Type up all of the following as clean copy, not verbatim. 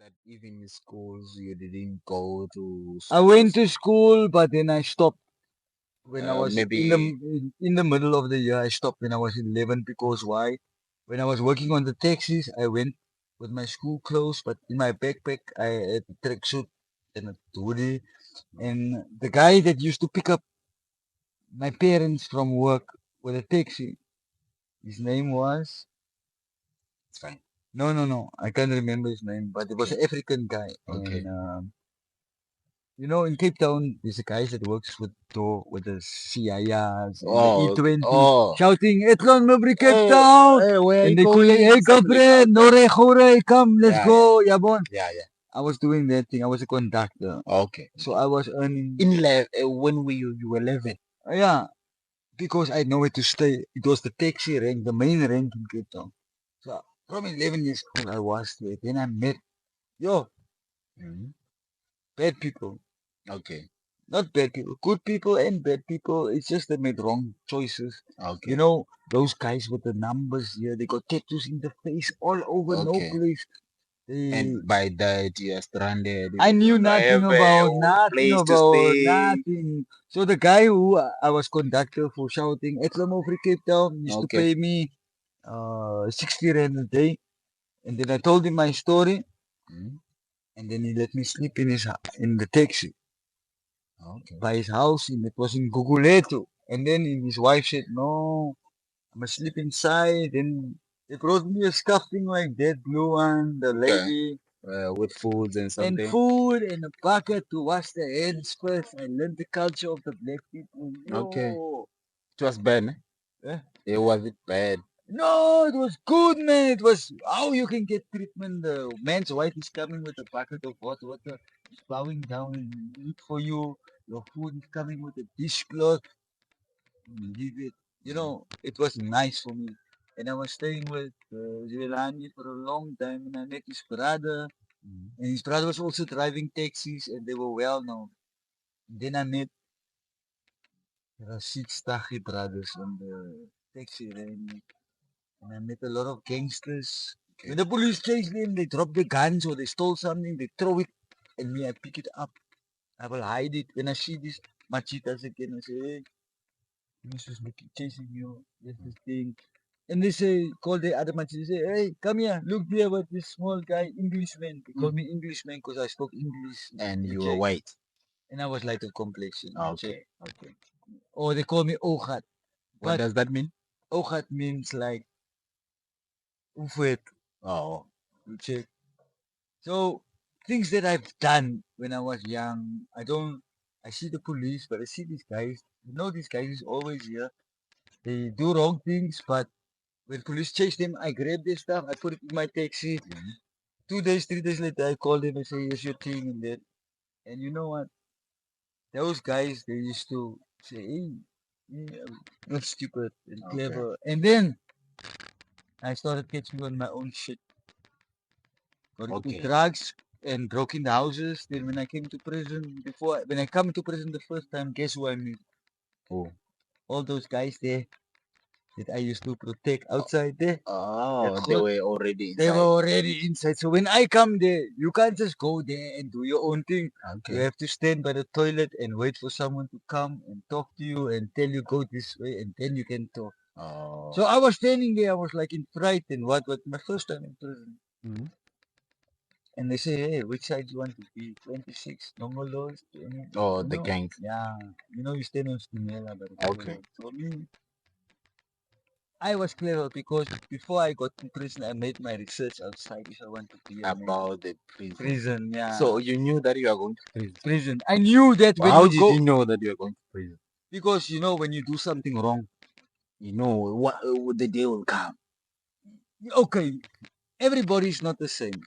that even in schools you didn't go to I went schools. to school, but then I stopped when I was Maybe in the middle of the year. I stopped when I was 11 because why? When I was working on the taxis, I went with my school clothes, but in my backpack I had a tracksuit and a hoodie. And the guy that used to pick up my parents from work with a taxi, his name was it's fine. no, I can't remember his name, but it was Okay. an African guy. Okay. And you know, in Cape Town, there's a guy that works with the CIAs and the Oh, E20 oh. shouting, Etlon Mabri Cape Hey, Town! hey, where are And you they calling, going? hey, Something like Capre, that. Nore, Hore, come, let's Yeah, yeah, go, Yabon. yeah, yeah. I was doing that thing. I was a conductor. Okay. So I was earning, When you were 11. yeah, because I had nowhere to stay. It was the taxi rank, the main rank in Cape Town. So from 11 years old, I was there. Then I met, yo, Mhm. bad people. Okay. Not bad people, good people and bad people. It's just they made wrong choices. You Okay. know, those guys with the numbers here, they got tattoos in the face all over, no Okay. place. They, And by that you are stranded. I You knew don't nothing have a about place to stay. nothing. So the guy who I was conductor for shouting, Etlamo Free Cape Town, used to Okay. pay me 60 rand a day. And then I told him my story, Mhm. and then he let me sleep in in the taxi Okay. by his house, and it was in Guguletu. And then his wife said, no, I'm asleep inside. And they brought me a stuffing like that, blue one, the Okay. lady, With foods and and something. food and a bucket to wash their hands first. I learned the culture of the black people. Okay. Yo, It was bad, eh? eh? It was it bad. No, it was good, man. It was how you can get treatment. The man's wife is coming with a bucket of hot water, is bowing down and eat for you. Your food is coming with a dishcloth. Leave it. You know, it was nice for me. And I was staying with Zwelani for a long time, and I met his brother. Mhm. And his brother was also driving taxis, and they were well known. Then I met Rashid Stahi brothers on the taxi rank, and I met a lot of gangsters. When Okay. the police chase them, they drop the guns or they stole something, they throw it, and me, I pick it up. I will hide it. When I see these Majitas again, I say, hey, this is looking, chasing you. This is thing. And they say, call the other Majitas, say, hey, come here, look there with this small guy, Englishman. They call me Englishman because I spoke English. And You you were check. white. And I was light of complexion. You check. Okay. Okay. Or they call me Ogat. What But does that mean? Ogat means like Ufet. Oh. You check. So things that I've done when I was young, I see the police, but I see these guys. You know, these guys is always here. They do wrong things, but when police chase them, I grab their stuff, I put it in my taxi. Mhm. 2 days, 3 days later, I call them and say, here's your thing and that. And you know what? Those guys, they used to say, hey, yeah, not stupid and Okay. clever. And then I started catching on my own shit. Got into Okay. drugs and broke into houses. Then when I came to prison, when I come to prison the first time, guess who I meet? Oh. All those guys there that I used to protect outside there. Oh, they were already They were inside. already inside. So when I come there, you can't just go there and do your own thing. You Okay. have to stand by the toilet and wait for someone to come and talk to you and tell you go this way, and then you can talk. Oh. So I was standing there, I was like in fright and what my first time in prison. Mhm. And they say, hey, which side you want to be? 26, normal laws, 20, Oh, you the know? gang. Yeah, you know, you stand on Stimela, but Okay. for me, I was clever because before I got to prison, I made my research outside if I want to be a man. About the prison. Prison, yeah. So you knew that you are going to prison. Prison. I knew that Well, when how you did go, you know that you are going to prison? because you know, when you do something wrong, You know what the day will come. okay, everybody is not the same.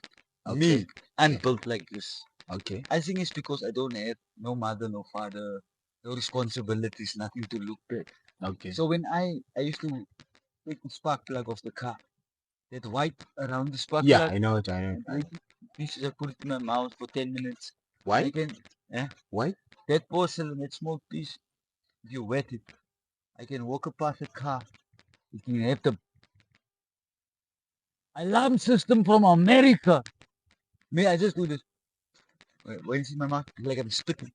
Okay. Me, I'm Yeah. built like this. Okay. I think it's because I don't have no mother, no father, no responsibilities, nothing to look back. Okay. So when I used to take the spark plug of the car, that white around the spark Yeah, plug, I know it. I know it. and break it, pieces, I put it in my mouth for 10 minutes. Why? I can, Why? that porcelain, that small piece, if you wet it, I can walk past the car. You can have the alarm system from America. Me, I just do this. When you see my mouth, like I'm spitting.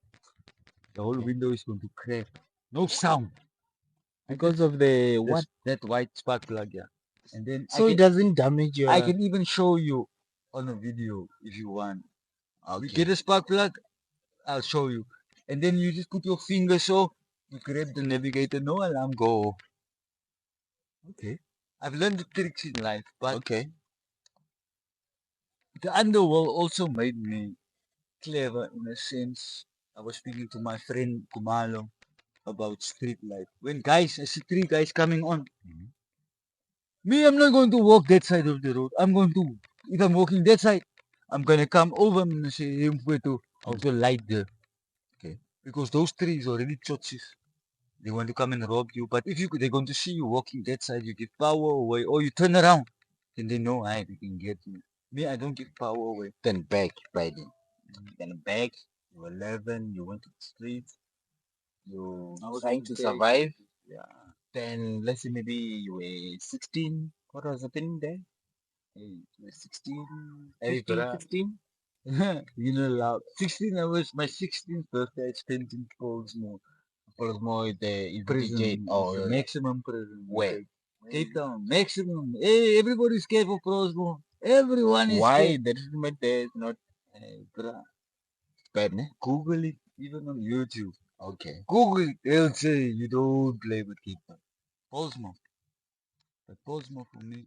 The whole window is going to crack. No sound. Because of the what? That white spark plug, yeah. And then So it doesn't damage your. I can even show you on a video if you want. We Okay. get a spark plug, I'll show you. And then you just put your finger so you grab the navigator, no alarm, go. Okay. I've learned the tricks in life, but Okay. the underworld also made me clever in a sense. I was speaking to my friend Kumalo about street life. When guys, I see three guys coming on. Mhm. Me, I'm not going to walk that side of the road. I'm going to, if I'm walking that side, I'm going to come over and say, him to also light there. Okay. Because those trees already churches. They want to come and rob you. But if they're going to see you walking that side, you give power away, or you turn around, then they know, hey, they can get me. Me, I don't give power away. Then back by then. Then back, you're 11, you went to the street, you Trying to survive. Yeah. Then let's say maybe you were 16. What was happening there? Hey, you were 16, Hey, 15, bruh. 16. You know, loud. 16, I was my 16th birthday. I spent in Portsmouth. Portsmouth, the Prison, prison the or maximum prison. where? Cape Town, maximum. Hey, everybody's scared for Portsmouth. Everyone is Why? scared. That is there's not Hey, bruh, bad, ne? Google it, even on YouTube. Okay. Google it, they'll say you don't play with Cape Town. Portsmouth. But Portsmouth for me,